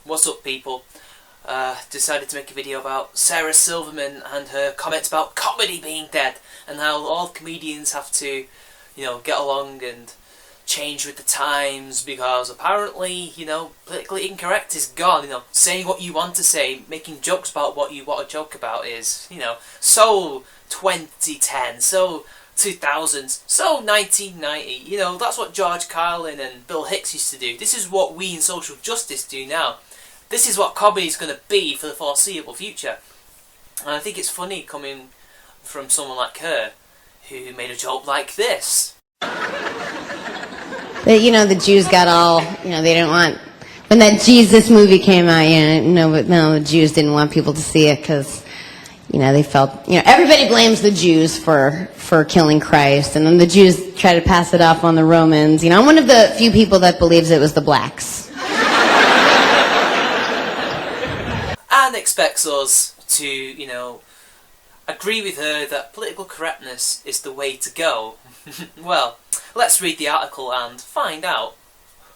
What's up, people? Decided to make a video about Sarah Silverman and her comments about comedy being dead, and how all comedians have to, get along and change with the times, because apparently, politically incorrect is gone. Saying what you want to say, making jokes about what you want to joke about is, so 2010, so 2000s, so 1990. That's what George Carlin and Bill Hicks used to do. This is what we in social justice do now. This is what comedy is going to be for the foreseeable future. And I think it's funny coming from someone like her, who made a joke like this. But, the Jews got all, they didn't want, when that Jesus movie came out, the Jews didn't want people to see it because, they felt, everybody blames the Jews for killing Christ, and then the Jews try to pass it off on the Romans. I'm one of the few people that believes it was the blacks. And expects us to, agree with her that political correctness is the way to go. Well, let's read the article and find out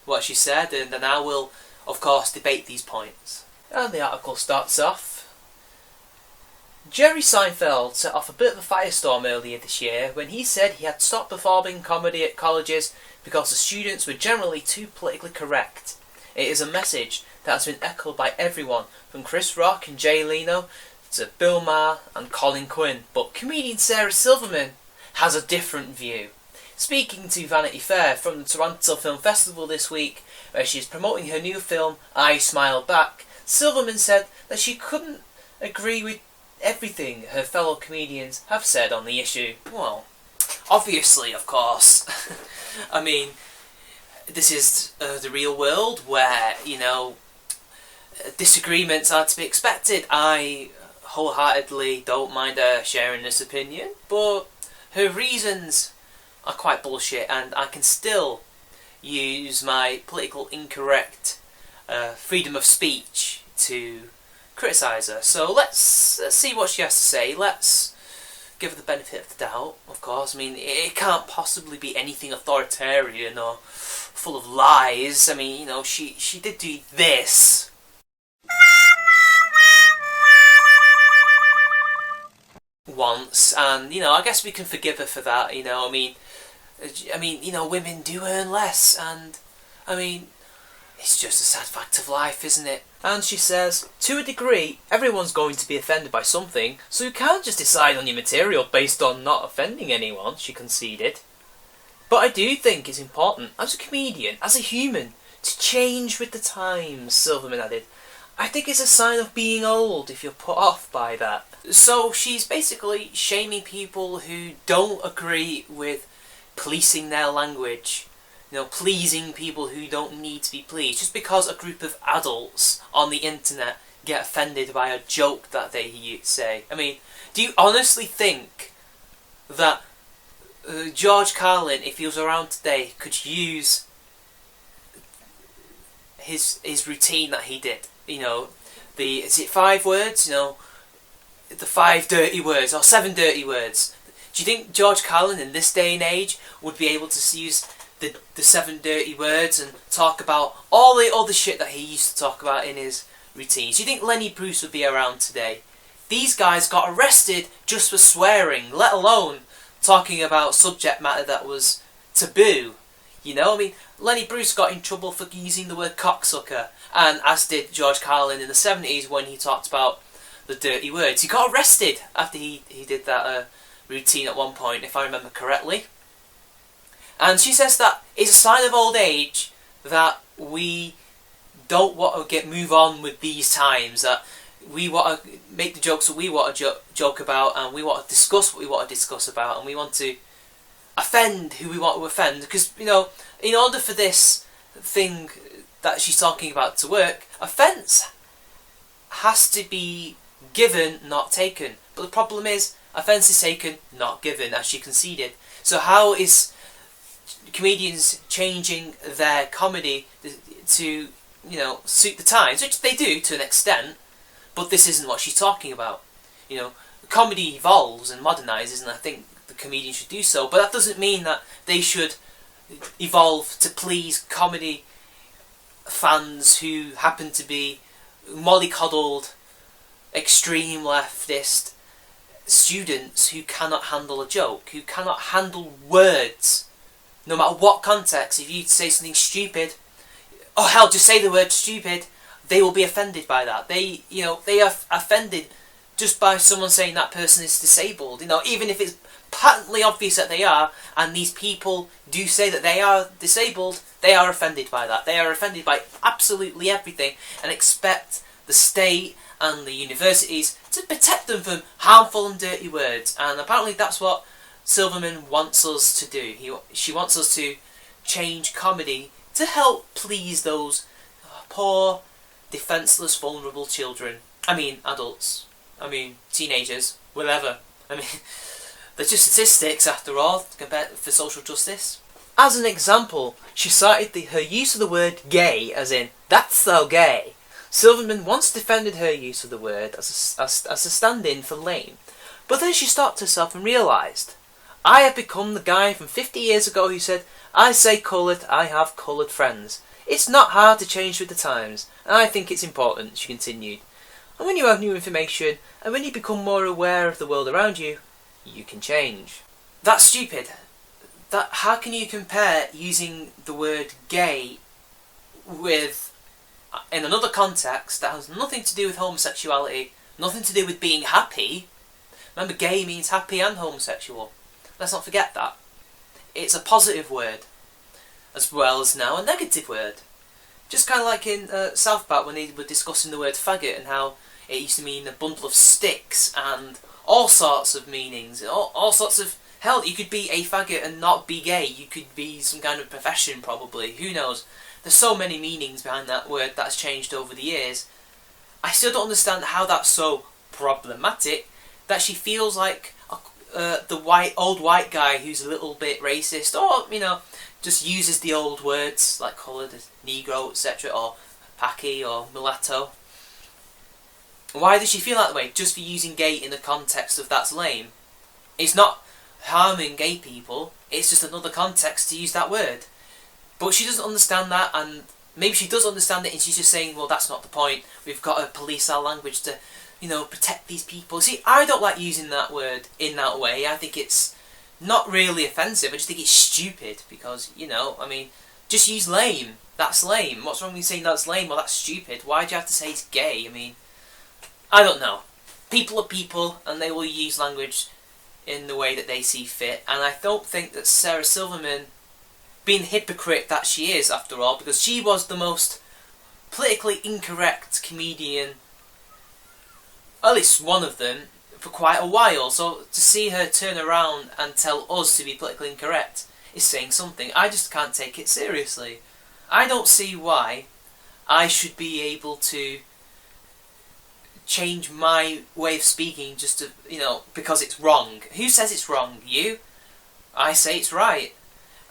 what she said, and then I will, of course, debate these points. And the article starts off: Jerry Seinfeld set off a bit of a firestorm earlier this year when he said he had stopped performing comedy at colleges because the students were generally too politically correct. It is a message that has been echoed by everyone from Chris Rock and Jay Leno to Bill Maher and Colin Quinn, but comedian Sarah Silverman has a different view. Speaking to Vanity Fair from the Toronto Film Festival this week, where she is promoting her new film I Smile Back, Silverman said that she couldn't agree with everything her fellow comedians have said on the issue. Well, obviously, of course. I mean, this is the real world where, disagreements are to be expected. I wholeheartedly don't mind her sharing this opinion, but her reasons are quite bullshit, and I can still use my political incorrect freedom of speech to criticise her. So let's see what she has to say. Let's give her the benefit of the doubt, of course. I mean, it can't possibly be anything authoritarian or full of lies. I mean, she did do this. Once, and I guess we can forgive her for that. I mean, women do earn less, and it's just a sad fact of life, isn't it? And she says, to a degree, everyone's going to be offended by something, so you can't just decide on your material based on not offending anyone, she conceded. But I do think it's important, as a comedian, as a human, to change with the times, Silverman added. I think it's a sign of being old if you're put off by that. So she's basically shaming people who don't agree with policing their language, pleasing people who don't need to be pleased, just because a group of adults on the internet get offended by a joke that they say. I mean, do you honestly think that George Carlin, if he was around today, could use his routine that he did? Is it 5 words? The 5 dirty words, or 7 dirty words. Do you think George Carlin in this day and age would be able to use the 7 dirty words and talk about all the other shit that he used to talk about in his routines? Do you think Lenny Bruce would be around today? These guys got arrested just for swearing, let alone talking about subject matter that was taboo. Lenny Bruce got in trouble for using the word cocksucker, and as did George Carlin in the 70s when he talked about the dirty words. He got arrested after he did that routine at one point, if I remember correctly. And she says that it's a sign of old age that we don't want to move on with these times, that we want to make the jokes that we want to joke about, and we want to discuss what we want to discuss about, and we want to offend who we want to offend, because, in order for this thing that she's talking about to work, offence has to be given, not taken. But the problem is, offence is taken, not given, as she conceded. So how is comedians changing their comedy to, suit the times? Which they do to an extent, but this isn't what she's talking about. Comedy evolves and modernises, and I think the comedian should do so, but that doesn't mean that they should evolve to please comedy fans who happen to be mollycoddled, extreme leftist students who cannot handle a joke, who cannot handle words, no matter what context. If you say something stupid, oh hell, just say the word stupid, they will be offended by that. They are offended just by someone saying that person is disabled. Even if it's patently obvious that they are, and these people do say that they are disabled, they are offended by that. They are offended by absolutely everything, and expect the state and the universities to protect them from harmful and dirty words. And apparently that's what Silverman wants us to do. She wants us to change comedy to help please those poor, defenceless, vulnerable children. I mean, adults. I mean, teenagers. Whatever. I mean, they're just statistics after all, compared for social justice. As an example, she cited her use of the word gay, as in, that's so gay. Silverman once defended her use of the word as a stand-in for lame. But then she stopped herself and realised, I have become the guy from 50 years ago who said, I say coloured, I have coloured friends. It's not hard to change with the times, and I think it's important, she continued. And when you have new information, and when you become more aware of the world around you, you can change. That's stupid. How can you compare using the word gay with, in another context that has nothing to do with homosexuality, nothing to do with being happy? Remember, gay means happy and homosexual. Let's not forget that. It's a positive word, as well as now a negative word. Just kind of like in South Park when they were discussing the word faggot and how it used to mean a bundle of sticks and all sorts of meanings, all sorts of... Hell, you could be a faggot and not be gay. You could be some kind of profession, probably. Who knows? There's so many meanings behind that word that's changed over the years. I still don't understand how that's so problematic that she feels like the old white guy who's a little bit racist, or, just uses the old words like coloured, negro, etc., or Paki, or mulatto. Why does she feel that way? Just for using gay in the context of that's lame. It's not harming gay people, it's just another context to use that word. But she doesn't understand that, and maybe she does understand it and she's just saying, well, that's not the point, we've got to police our language to, protect these people. See, I don't like using that word in that way. I think it's not really offensive, I just think it's stupid, because, just use lame. That's lame. What's wrong with saying that's lame or that's stupid? Why do you have to say it's gay? I don't know. People are people, and they will use language in the way that they see fit, and I don't think that Sarah Silverman, being the hypocrite that she is after all, because she was the most politically incorrect comedian, at least one of them, for quite a while, so to see her turn around and tell us to be politically incorrect is saying something. I just can't take it seriously. I don't see why I should be able to change my way of speaking just to, because it's wrong. Who says it's wrong? You? I say it's right.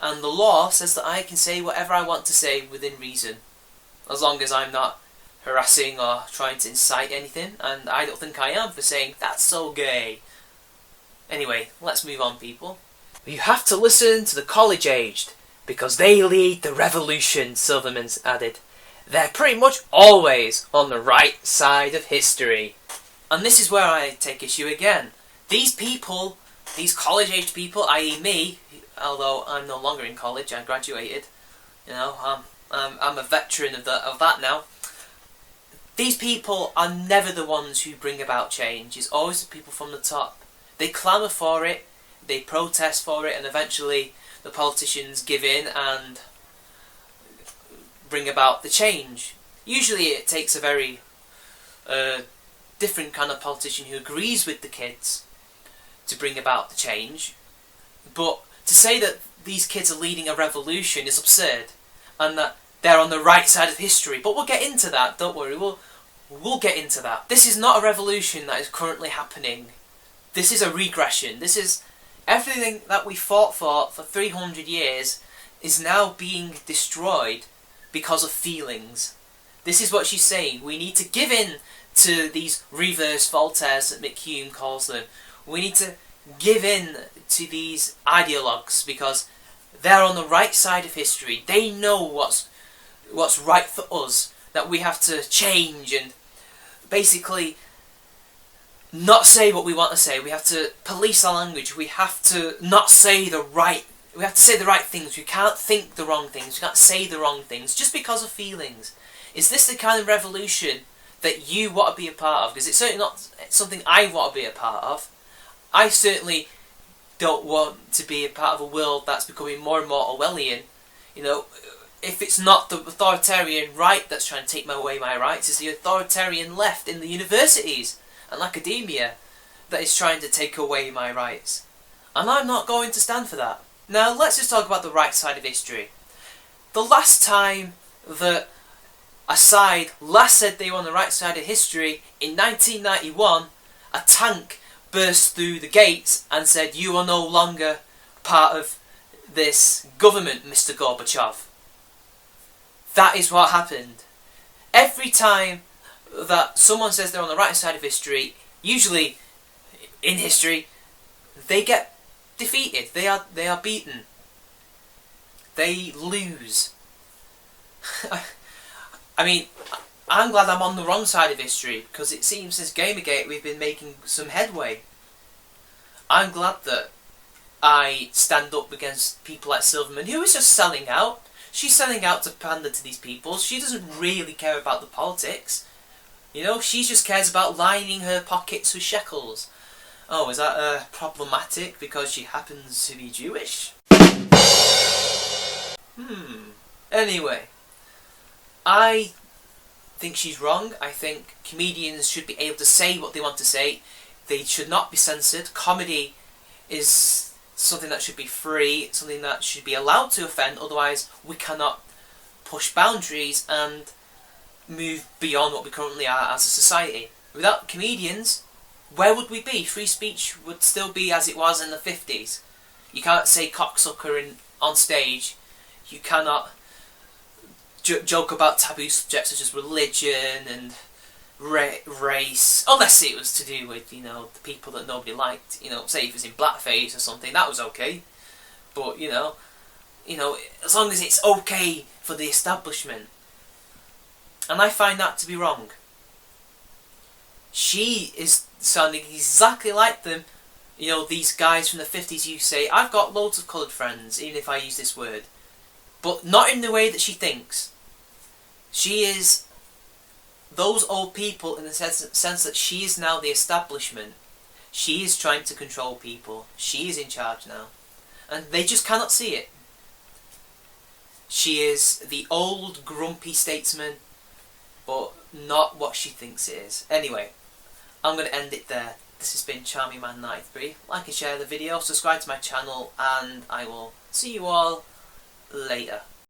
And the law says that I can say whatever I want to say within reason, as long as I'm not harassing or trying to incite anything, and I don't think I am for saying that's so gay. Anyway, let's move on, people. You have to listen to the college-aged, because they lead the revolution, Silverman added. They're pretty much always on the right side of history. And this is where I take issue again. These people, these college-aged people, i.e. me, although I'm no longer in college, I graduated, I'm a veteran of that now. These people are never the ones who bring about change. It's always the people from the top. They clamour for it, they protest for it, and eventually the politicians give in and bring about the change. Usually it takes a very different kind of politician who agrees with the kids to bring about the change. But to say that these kids are leading a revolution is absurd, and that they're on the right side of history. But we'll get into that, don't worry, we'll get into that. This is not a revolution that is currently happening. This is a regression. This is everything that we fought for 300 years is now being destroyed because of feelings. This is what she's saying. We need to give in to these reverse Voltaires that McHugh calls them. We need to give in to these ideologues because they're on the right side of history. They know what's what's right for us, that we have to change and basically not say what we want to say. We have to police our language. We have to not say the right. We have to say the right things. We can't think the wrong things. We can't say the wrong things just because of feelings. Is this the kind of revolution that you want to be a part of? Because it's certainly not something I want to be a part of. I certainly don't want to be a part of a world that's becoming more and more Orwellian. You know, if it's not the authoritarian right that's trying to take away my rights, it's the authoritarian left in the universities and academia that is trying to take away my rights. And I'm not going to stand for that. Now, let's just talk about the right side of history. The last time that a side last said they were on the right side of history, in 1991, a tank burst through the gates and said, "You are no longer part of this government, Mr. Gorbachev." That is what happened. Every time that someone says they're on the right side of history, usually in history, they get defeated. They are beaten. They lose. I mean, I'm glad I'm on the wrong side of history, because it seems since Gamergate we've been making some headway. I'm glad that I stand up against people like Silverman, who is just selling out. She's selling out to pander to these people. She doesn't really care about the politics. You know, she just cares about lining her pockets with shekels. Oh, is that problematic because she happens to be Jewish? Anyway, I think she's wrong. I think comedians should be able to say what they want to say. They should not be censored. Comedy is something that should be free, something that should be allowed to offend, otherwise we cannot push boundaries and move beyond what we currently are as a society. Without comedians, where would we be? Free speech would still be as it was in the 50s. You can't say cocksucker on stage. You cannot joke about taboo subjects such as religion and race, unless it was to do with, you know, the people that nobody liked. You know, say if it was in blackface or something, that was okay. But you know, as long as it's okay for the establishment. And I find that to be wrong. She is sounding exactly like them. You know, these guys from the 50s who say, "I've got loads of coloured friends," even if I use this word. But not in the way that she thinks. She is those old people in the sense that she is now the establishment. She is trying to control people. She is in charge now. And they just cannot see it. She is the old grumpy statesman, but not what she thinks it is. Anyway, I'm going to end it there. This has been Charming Man 93. Like and share the video, subscribe to my channel, and I will see you all later.